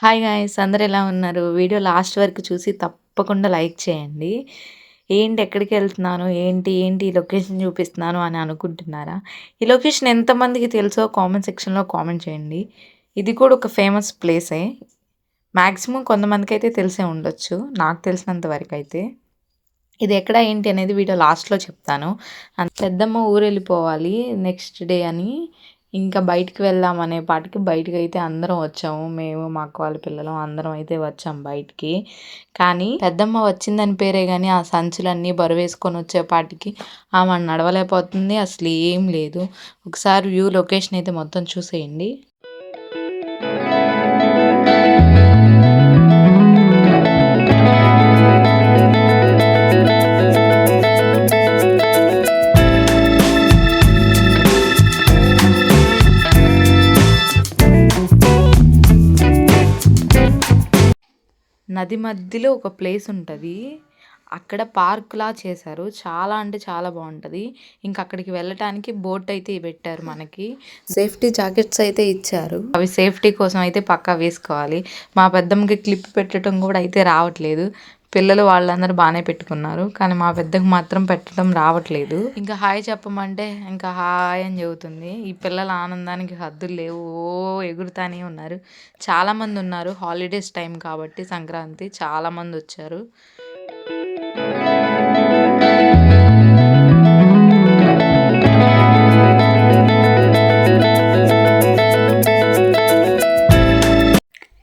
Hi guys, అందరూ ఎలా ఉన్నారు? వీడియో లాస్ట్ వరకు చూసి తప్పకుండా లైక్ చేయండి. ఏంటి ఎక్కడికెళ్తున్నాను? ఏంటి ఈ లొకేషన్ చూపిస్తున్నాను అని అనుకుంటున్నారా? ఈ లొకేషన్ ఎంతమందికి తెలుసో కామెంట్ సెక్షన్‌లో కామెంట్ చేయండి. ఇది కూడా ఒక ఫేమస్ ప్లేసే. మాక్సిమం కొంతమందికైతే తెలిసే ఉండొచ్చు. నాకు తెలిసినంత వరకైతే. ఇది ఎక్కడ ఏంటి అనేది వీడియో లాస్ట్‌లో చెప్తాను. పెద్దమ్మ ఊరెళ్ళిపోవాలి నెక్స్ట్ డే అని ఇంకా బయటికి వెళ్దాం అనే పాటికి బయటికైతే అందరం వచ్చాము. మేము, మా అక్క వాళ్ళ పిల్లలం అందరం అయితే వచ్చాం బయటికి. కానీ పెద్దమ్మ వచ్చిందని పేరే గానీ ఆ సంచులన్నీ బరువేసుకొని వచ్చేపాటికి ఆమె నడవలేకపోతుంది. అసలు ఏం లేదు. ఒకసారి వ్యూ లొకేషన్ అయితే మొత్తం చూసేయండి. నది మధ్యలో ఒక ప్లేస్ ఉంటది. అక్కడ పార్క్‌లా చేశారు. చాలా అంటే చాలా బావుంటది. ఇంక అక్కడికి వెళ్ళటానికి బోట్ అయితే పెట్టారు మనకి. సేఫ్టీ జాకెట్స్ అయితే ఇచ్చారు. అవి సేఫ్టీ కోసం అయితే పక్కా వేసుకోవాలి. మా పెద్దమ్మకి క్లిప్ పెట్టడం కూడా అయితే రావట్లేదు. పిల్లలు వాళ్ళందరూ బానే పెట్టుకున్నారు. కానీ మా పెద్దకి మాత్రం పెట్టడం రావట్లేదు. ఇంకా హాయ్ చెప్పమంటే ఇంకా హాయ్ అని చెబుతుంది. ఈ పిల్లల ఆనందానికి హద్దులు లేవు. ఎగురుతానే ఉన్నారు. చాలామంది ఉన్నారు. హాలిడేస్ టైం కాబట్టి సంక్రాంతి చాలామంది వచ్చారు.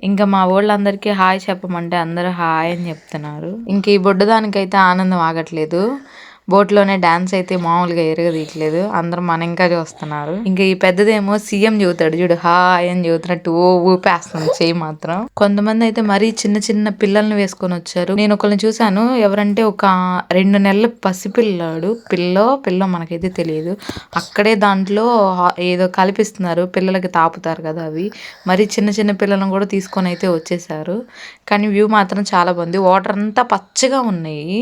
ఇంకా మా వాళ్ళందరికీ హాయ్ చెప్పమంటే అందరూ హాయ్ అని చెప్తున్నారు. ఇంక ఈ బుడ్డదానికైతే ఆనందం ఆగట్లేదు. బోట్లోనే డాన్స్ అయితే మామూలుగా ఎరగదీయట్లేదు. అందరూ మన ఇంకా చూస్తున్నారు. ఇంకా ఈ పెద్దదేమో సీఎం చెబుతాడు చూడు, హాయ్ అని చెబుతున్నట్టు ఊపేస్తుంది చెయ్యి మాత్రం. కొంతమంది అయితే మరీ చిన్న చిన్న పిల్లల్ని వేసుకొని వచ్చారు. నేను ఒకరిని చూశాను. ఎవరంటే ఒక 2 నెలల పసిపిల్లాడు. పిల్లో మనకైతే తెలియదు. అక్కడే దాంట్లో ఏదో కలిపిస్తున్నారు. పిల్లలకి తాపుతారు కదా అవి. మరి చిన్న చిన్న పిల్లలను కూడా తీసుకొని అయితే వచ్చేసారు. కానీ వ్యూ మాత్రం చాలా బాగుంది. వాటర్ అంతా పచ్చగా ఉన్నాయి.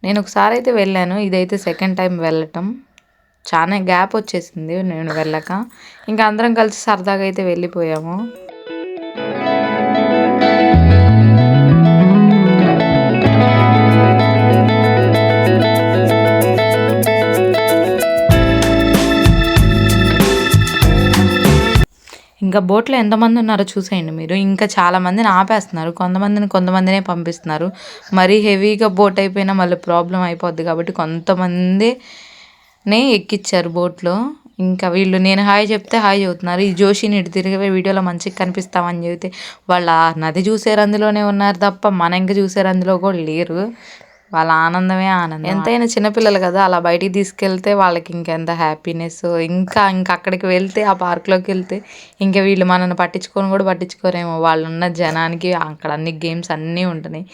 నేను ఒకసారి అయితే వెళ్ళాను. ఇదైతే సెకండ్ టైం వెళ్ళటం. చాలా గ్యాప్ వచ్చేసింది నేను వెళ్ళక. ఇంకా అందరం కలిసి సరదాగా అయితే వెళ్ళిపోయాము. ఇంకా బోట్లో ఎంతమంది ఉన్నారో చూసేయండి మీరు. ఇంకా చాలామందిని ఆపేస్తున్నారు. కొంతమందినే పంపిస్తున్నారు. మరీ హెవీగా బోట్ అయిపోయినా మళ్ళీ ప్రాబ్లం అయిపోద్ది కాబట్టి కొంతమందినే ఎక్కిచ్చారు బోట్లో. ఇంకా వీళ్ళు నేను హాయ్ చెప్తే హాయ్ చెబుతున్నారు. ఈ జోషిని ఇటు తిరిగే వీడియోలో మంచిగా కనిపిస్తామని చెబితే వాళ్ళ నది చూసే రందులోనే ఉన్నారు తప్ప మన ఇంక చూసే రందులో కూడా లేరు. వాళ్ళ ఆనందమే ఆనందం. ఎంతైనా చిన్నపిల్లలు కదా, అలా బయటికి తీసుకెళ్తే వాళ్ళకి ఇంకెంత హ్యాపీనెస్. ఇంకా అక్కడికి వెళ్తే ఆ పార్క్లోకి వెళ్తే ఇంకా వీళ్ళు మనల్ని పట్టించుకోరేమో. వాళ్ళు ఉన్న జనానికి అక్కడ అన్ని గేమ్స్ అన్నీ ఉంటున్నాయి.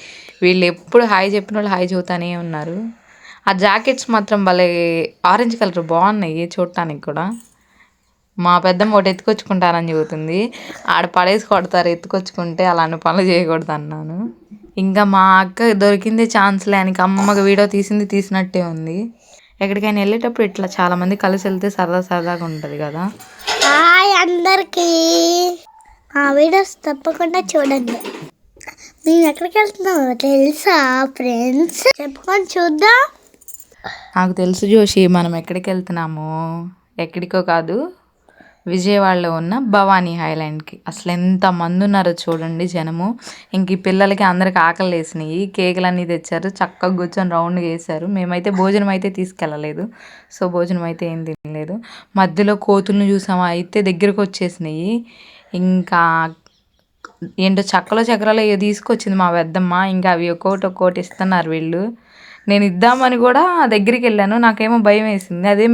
వీళ్ళు ఎప్పుడు హాయ్ చెప్పిన వాళ్ళు హాయ్ చెబుతానే ఉన్నారు. ఆ జాకెట్స్ మాత్రం భలే ఆరెంజ్ కలర్ బాగున్నాయి చూడటానికి కూడా. మా పెద్దమ్మ ఒకటి ఎత్తుకొచ్చుకుంటానని చెబుతుంది. ఆడ పడేసి కొడతారు ఎత్తుకొచ్చుకుంటే, అలాంటి పనులు చేయకూడదు అన్నాను. ఇంకా మా అక్క దొరికిందే ఛాన్స్లే అని అమ్మగా వీడియో తీసినట్టే ఉంది. ఎక్కడికైనా వెళ్ళేటప్పుడు ఇట్లా చాలామంది కలిసి వెళ్తే సరదాగా ఉంటుంది కదా. హాయ్ అందరికీ, ఆ వీడియోస్ తప్పకుండా చూడండి. మేము ఎక్కడికి వెళ్తున్నామో తెలుసా ఫ్రెండ్స్? చెప్పుకొని చూద్దాం. నాకు తెలుసు జోషి, మనం ఎక్కడికి వెళ్తున్నామో. ఎక్కడికో కాదు, విజయవాడలో ఉన్న భవానీ ఐలాండ్కి. అసలు ఎంతమంది ఉన్నారో చూడండి జనము. ఇంక ఈ పిల్లలకి అందరికి ఆకలి వేసినాయి. కేకులన్నీ తెచ్చారు. చక్కగా కూర్చొని రౌండ్గా వేసారు. మేమైతే భోజనం అయితే తీసుకెళ్ళలేదు. సో భోజనం అయితే ఏం తినలేదు. మధ్యలో కోతులను చూసాము, అయితే దగ్గరకు వచ్చేసినాయి. ఇంకా ఏంటో చక్కలో చక్రాలు తీసుకొచ్చింది మా పెద్దమ్మ. ఇంకా అవి ఒక్కోటి ఇస్తున్నారు వీళ్ళు. నేను ఇద్దామని కూడా దగ్గరికి వెళ్ళాను. నాకేమో భయం వేసింది. అదే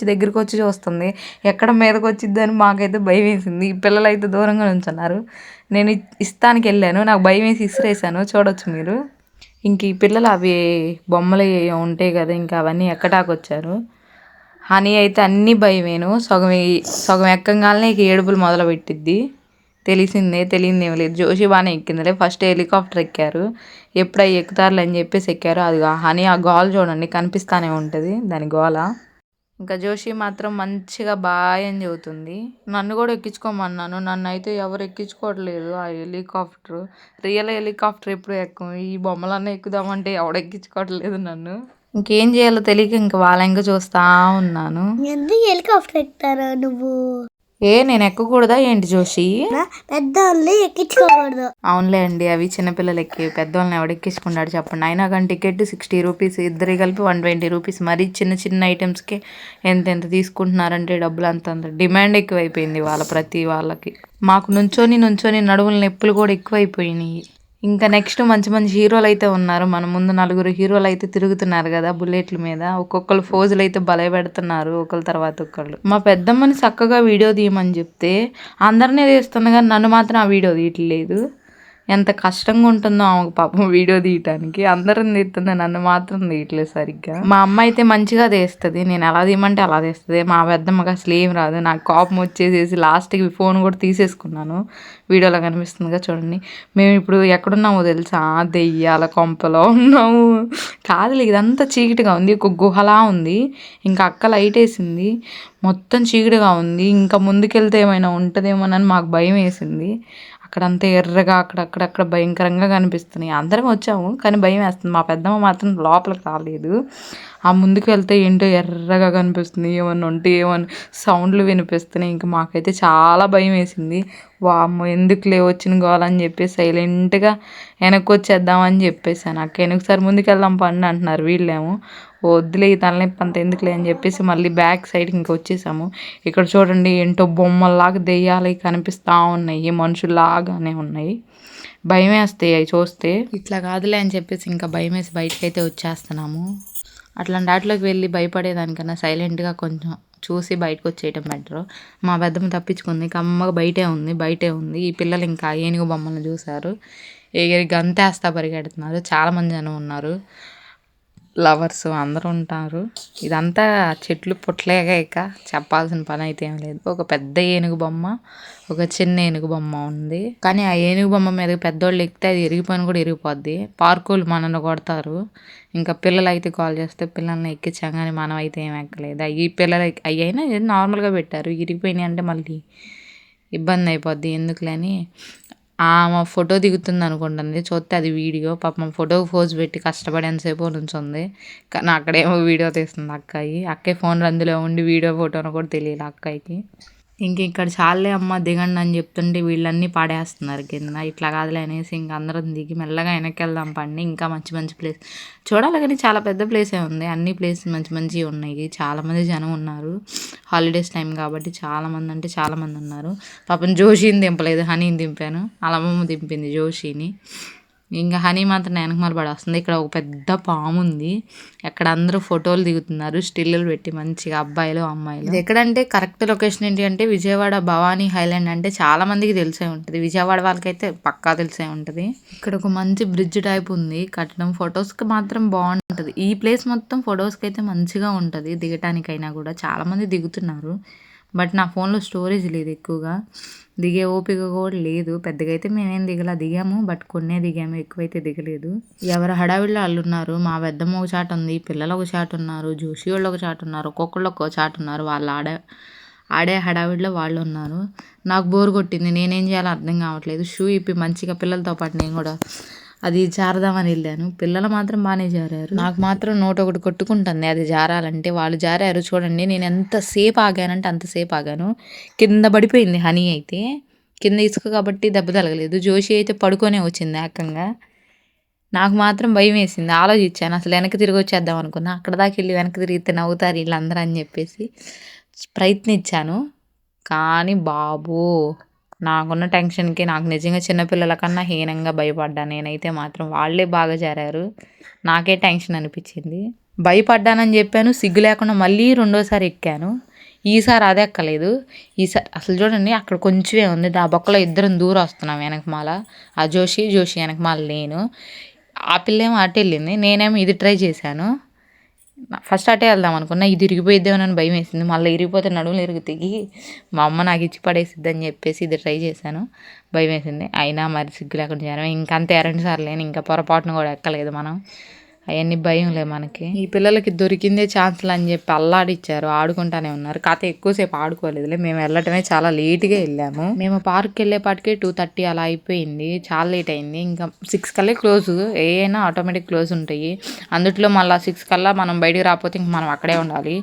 దగ్గరికి వచ్చి చూస్తుంది. ఎక్కడ మీదకి వచ్చిద్దని మాకైతే భయం వేసింది. ఈ పిల్లలు అయితే దూరంగా ఉంచున్నారు. నేను ఇస్తానికి వెళ్ళాను. నాకు భయం వేసి ఇసిరేసాను. చూడొచ్చు మీరు. ఇంక ఈ పిల్లలు అవి బొమ్మలు ఉంటాయి కదా, ఇంకా అవన్నీ ఎక్కటాకొచ్చారు. హనీ అయితే అన్నీ భయమేను. సగం ఎక్కంగానే ఇక ఏడుపులు మొదలు పెట్టిద్ది. తెలియదేం లేదు. జోషి బాగానే ఎక్కిందిలే. ఫస్ట్ హెలికాప్టర్ ఎక్కారు. ఎప్పుడు ఎక్కుతారులే అని చెప్పేసి ఎక్కారు. అది హనీ ఆ గోల చూడండి, కనిపిస్తానే ఉంటుంది దాని గోల. ఇంకా జోషి మాత్రం మంచిగా బాయ్ అని చెబుతుంది. నన్ను కూడా ఎక్కించుకోమన్నాను, నన్ను అయితే ఎవరు ఎక్కించుకోవట్లేదు. ఆ హెలికాప్టర్, రియల్ హెలికాప్టర్ ఎప్పుడు ఎక్కం, ఈ బొమ్మలన్నీ ఎక్కుదామంటే ఎవడు ఎక్కించుకోవట్లేదు నన్ను. ఇంకేం చేయాలో తెలియక ఇంక వాళ్ళ ఇంకా చూస్తా ఉన్నాను. ఎందుకు హెలికాప్టర్ ఎక్కుతారా నువ్వు? నేను ఎక్కకూడదా ఏంటి జోషి? పెద్దవాళ్ళని ఎక్కించుకోకూడదు. అవునులే అండి, అవి చిన్నపిల్లలకి, పెద్దవాళ్ళని ఎవడెక్కించుకున్నాడు చెప్పండి. అయినా కానీ టికెట్ 60 రూపీస్, ఇద్దరికి కలిపి 120 రూపీస్. మరీ చిన్న చిన్న ఐటమ్స్కి ఎంత తీసుకుంటున్నారంటే డబ్బులు అంత డిమాండ్ ఎక్కువైపోయింది ప్రతి వాళ్ళకి. మాకు నుంచొని నడుముల నొప్పులు కూడా ఎక్కువైపోయినాయి. ఇంకా నెక్స్ట్ మంచి మంచి హీరోలు అయితే ఉన్నారు మన ముందు. 4 హీరోలు అయితే తిరుగుతున్నారు కదా బుల్లెట్ల మీద. ఒక్కొక్కరు ఫోజులు అయితే భలే పెడుతున్నారు ఒకళ్ళ తర్వాత ఒకళ్ళు. మా పెద్దమ్మని చక్కగా వీడియో తీయమని చెప్తే అందరినీ తీస్తున్నా కానీ నన్ను మాత్రం ఆ వీడియో తీయట్లేదు. ఎంత కష్టంగా ఉంటుందో ఆమెకు పాపం వీడియో తీయటానికి. అందరం తీస్తుంది, నన్ను మాత్రం తీయట్లేదు సరిగ్గా. మా అమ్మ అయితే మంచిగా తీస్తుంది, నేను ఎలా తీయమంటే అలా తీస్తుంది. మా పెద్దమ్మకి అసలు ఏం రాదు. నాకు కోపం వచ్చేసేసి లాస్ట్కి ఫోన్ కూడా తీసేసుకున్నాను. వీడియోలో కనిపిస్తుందిగా చూడండి. మేము ఇప్పుడు ఎక్కడున్నామో తెలుసా? దెయ్యాల కొంపలో ఉన్నాము. కాదు, ఇదంతా చీకటిగా ఉంది, ఒక గుహలా ఉంది. ఇంకా అక్క లైట్ వేసింది, మొత్తం చీకటిగా ఉంది. ఇంకా ముందుకెళ్తే ఏమైనా ఉంటుందేమోనని మాకు భయం వేసింది. అక్కడంతా ఎర్రగా అక్కడక్కడ భయంకరంగా కనిపిస్తున్నాయి. అందరం వచ్చాము కానీ భయం వేస్తుంది. మా పెద్దమ్మ మాత్రం లోపలికి రాలేదు. ఆ ముందుకు వెళ్తే ఏంటో ఎర్రగా కనిపిస్తుంది, ఏమన్నా ఉంటే ఏమన్నా సౌండ్లు వినిపిస్తున్నాయి. ఇంకా మాకైతే చాలా భయం వేసింది. వామ్మో ఎందుకులే వచ్చిన గోలని చెప్పి సైలెంట్గా వెనక్కి వచ్చేద్దామని చెప్పేసాను. అక్క వెనకసారి ముందుకు వెళ్దాం పండి అంటున్నారు. వీళ్ళేమో వద్దులే ఈ తలనొప్పి అంత ఎందుకులే అని చెప్పేసి మళ్ళీ బ్యాక్ సైడ్కి ఇంక వచ్చేసాము. ఇక్కడ చూడండి ఏంటో బొమ్మల్లాగా దెయ్యాలు కనిపిస్తూ ఉన్నాయి, మనుషుల్లాగానే ఉన్నాయి. భయం వేస్తాయి అవి చూస్తే. ఇట్లా కాదులే అని చెప్పేసి ఇంకా భయం వేసి బయటకైతే వచ్చేస్తున్నాము. అట్లాంటి వాటిలోకి వెళ్ళి భయపడేదానికన్నా సైలెంట్గా కొంచెం చూసి బయటకు వచ్చేయటం బెటరు. మా పెద్దమ్మ తప్పించుకుంది, కమ్మగా బయటే ఉంది. ఈ పిల్లలు ఇంకా ఏనుగు బొమ్మలను చూశారు, ఎగిరి గంతేస్తా పరిగెడుతున్నారు. చాలామంది జనం ఉన్నారు, లవర్స్ అందరూ ఉంటారు. ఇదంతా చెట్లు పుట్టలేగా, ఇక చెప్పాల్సిన పని అయితే ఏం లేదు. ఒక పెద్ద ఏనుగు బొమ్మ, ఒక చిన్న ఏనుగు బొమ్మ ఉంది. కానీ ఆ ఏనుగు బొమ్మ మీద పెద్దోళ్ళు ఎక్కితే అది ఇరిగిపోయిన కూడా ఇరిగిపోద్ది. పార్కులు మనల్ని కొడతారు. ఇంకా పిల్లలు అయితే కాల్ చేస్తే పిల్లల్ని ఎక్కించాం, కానీ మనం అయితే ఏం ఎక్కలేదు. ఈ పిల్లలు అయినా నార్మల్గా పెట్టారు, ఇరిగిపోయినాయి అంటే మళ్ళీ ఇబ్బంది అయిపోద్ది ఎందుకులేని ఆమె ఫోటో దిగుతుంది అనుకుంటుంది. చూస్తే అది వీడియో. పాపం ఫోటోకి పోజ్ పెట్టి కష్టపడి ఎంతసేపు నుంచుంది, కానీ అక్కడేమో వీడియో తీస్తుంది అక్కయ్య ఫోన్ అందులో ఉండి వీడియో ఫోటోను కూడా తెలియదు అక్కయ్యకి. ఇక్కడ చాలే అమ్మ దిగండి అని చెప్తుంటే వీళ్ళన్నీ పాడేస్తున్నారు కింద. ఇట్లా కాదులే అనేసి ఇంక అందరం దిగి మెల్లగా వెనక్కి వెళ్దాం పండి. ఇంకా మంచి మంచి ప్లేస్ చూడాలి, కానీ చాలా పెద్ద ప్లేసే ఉంది. అన్ని ప్లేసెస్ మంచి మంచివి ఉన్నాయి. చాలామంది జనం ఉన్నారు, హాలిడేస్ టైం కాబట్టి చాలామంది అంటే చాలామంది ఉన్నారు. పాపం జోషిని దింపలేదు, హనీని దింపాను. అలమ్మమ్మ దింపింది జోషిని. ఇంకా హనీ మాత్రం వెనకమాల పడేస్తుంది. ఇక్కడ ఒక పెద్ద పాము ఉంది, ఎక్కడ అందరూ ఫోటోలు దిగుతున్నారు స్టిల్లులు పెట్టి మంచిగా, అబ్బాయిలు అమ్మాయిలు. ఇది ఎక్కడంటే కరెక్ట్ లొకేషన్ ఏంటి అంటే విజయవాడ భవానీ హైలాండ్ అంటే చాలా మందికి తెలిసే ఉంటుంది. విజయవాడ వాళ్ళకైతే పక్కా తెలిసే ఉంటుంది. ఇక్కడ ఒక మంచి బ్రిడ్జ్ టైప్ ఉంది కట్టడం, ఫొటోస్కి మాత్రం బాగుంటుంది. ఈ ప్లేస్ మొత్తం ఫొటోస్కి అయితే మంచిగా ఉంటుంది, దిగటానికైనా కూడా చాలామంది దిగుతున్నారు. బట్ నా ఫోన్లో స్టోరేజ్ లేదు, ఎక్కువగా దిగే ఓపిక కూడా లేదు. పెద్దగా అయితే మేమేం దిగాము, బట్ కొన్నే దిగాము, ఎక్కువైతే దిగలేదు. ఎవరు హడావిడిలో వాళ్ళు ఉన్నారు. మా పెద్దమ్మ ఒక చాట ఉంది, పిల్లలు ఒక చాట ఉన్నారు, జోషి వాళ్ళు ఒక చాట ఉన్నారు, ఒక్కొక్కళ్ళు ఒక్కో చాట ఉన్నారు. వాళ్ళు ఆడే హడావిడిలో వాళ్ళు ఉన్నారు. నాకు బోర్ కొట్టింది, నేనేం చేయాలో అర్థం కావట్లేదు. షూ ఇప్పి మంచిగా పిల్లలతో పాటు నేను కూడా అది జారదామని వెళ్ళాను. పిల్లలు మాత్రం బాగానే జారారు, నాకు మాత్రం నోట ఒకటి కొట్టుకుంటుంది అది జారాలంటే. వాళ్ళు జారారు చూడండి, నేను ఎంతసేపు ఆగానంటే అంతసేపు ఆగాను. కింద పడిపోయింది హనీ అయితే, కింద ఇసుక కాబట్టి దెబ్బ తగలేదు. జోషి అయితే పడుకొనే వచ్చింది ఏకంగా. నాకు మాత్రం భయం వేసింది, ఆలోచించాను అసలు వెనక్కి తిరిగి వచ్చేద్దాం అనుకున్నా. అక్కడ దాకా వెళ్ళి వెనక్కి తిరిగితే నవ్వుతారు వీళ్ళందరూ అని చెప్పేసి ప్రయత్నించాను. కానీ బాబు నాకున్న టెన్షన్కి నాకు నిజంగా చిన్నపిల్లల కన్నా హీనంగా భయపడ్డాను నేనైతే మాత్రం. వాళ్ళే బాగా జారారు, నాకే టెన్షన్ అనిపించింది. భయపడ్డానని చెప్పాను, సిగ్గు లేకుండా మళ్ళీ రెండోసారి ఎక్కాను. ఈసారి అది ఎక్కలేదు. ఈసారి అసలు చూడండి అక్కడ కొంచెమే ఉంది, ఆ బొక్కలో ఇద్దరం దూరం వస్తున్నాం వెనకమాల. ఆ జోషి వెనకమాల నేను. ఆ పిల్లేమో అటు వెళ్ళింది, నేనేమో ఇది ట్రై చేశాను. ఫస్ట్ అటే వెళ్దాం అనుకున్నా, ఇది ఇరిగిపోయిద్దామని భయం వేసింది. మళ్ళీ ఇరిగిపోతే నడుములు ఇరుగుతిగి మా అమ్మ నాకు ఇచ్చి పడేసిద్ది అని చెప్పేసి ఇది ట్రై చేశాను. భయం వేసింది, అయినా మరి సిగ్గు లేకుండా చేయాలి. ఇంకంతే 2 సార్లు లేని, ఇంకా పొరపాటును కూడా ఎక్కలేదు మనం. అవన్నీ భయంలే మనకి. ఈ పిల్లలకి దొరికిందే ఛాన్స్లు అని చెప్పి అల్లాడిచ్చారు, ఆడుకుంటానే ఉన్నారు. కాకపోతే ఎక్కువసేపు ఆడుకోలేదులే, మేము వెళ్ళటమే చాలా లేట్గా వెళ్ళాము. మేము పార్క్కి వెళ్ళేపాటికి 2:30 అలా అయిపోయింది, చాలా లేట్ అయింది. ఇంకా 6 కల్లా క్లోజ్, ఏమైనా ఆటోమేటిక్ క్లోజ్ ఉంటాయి. అందుట్లో మళ్ళీ 6 కల్లా మనం బయటికి రాకపోతే ఇంక మనం అక్కడే ఉండాలి.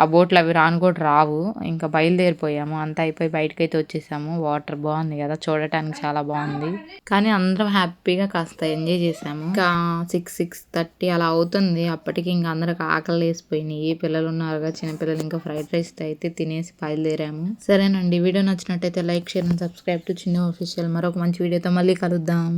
ఆ బోట్లు అవి రాను కూడా రావు. ఇంకా బయలుదేరిపోయాము, అంతా అయిపోయి బయటకైతే వచ్చేసాము. వాటర్ బాగుంది కదా, చూడటానికి చాలా బాగుంది. కానీ అందరం హ్యాపీగా కాస్త ఎంజాయ్ చేసాము. ఇంకా 6:30 అలా అవుతుంది. అప్పటికి ఇంకా అందరికి ఆకలి వేసిపోయినాయి. పిల్లలు ఉన్నారుగా, చిన్నపిల్లలు. ఇంకా ఫ్రైడ్ రైస్ అయితే తినేసి బయలుదేరాము. సరేనండి, వీడియో నచ్చినట్టయితే like, share and subscribe to Chinnu official. మరొక మంచి వీడియోతో మళ్ళీ కలుద్దాం.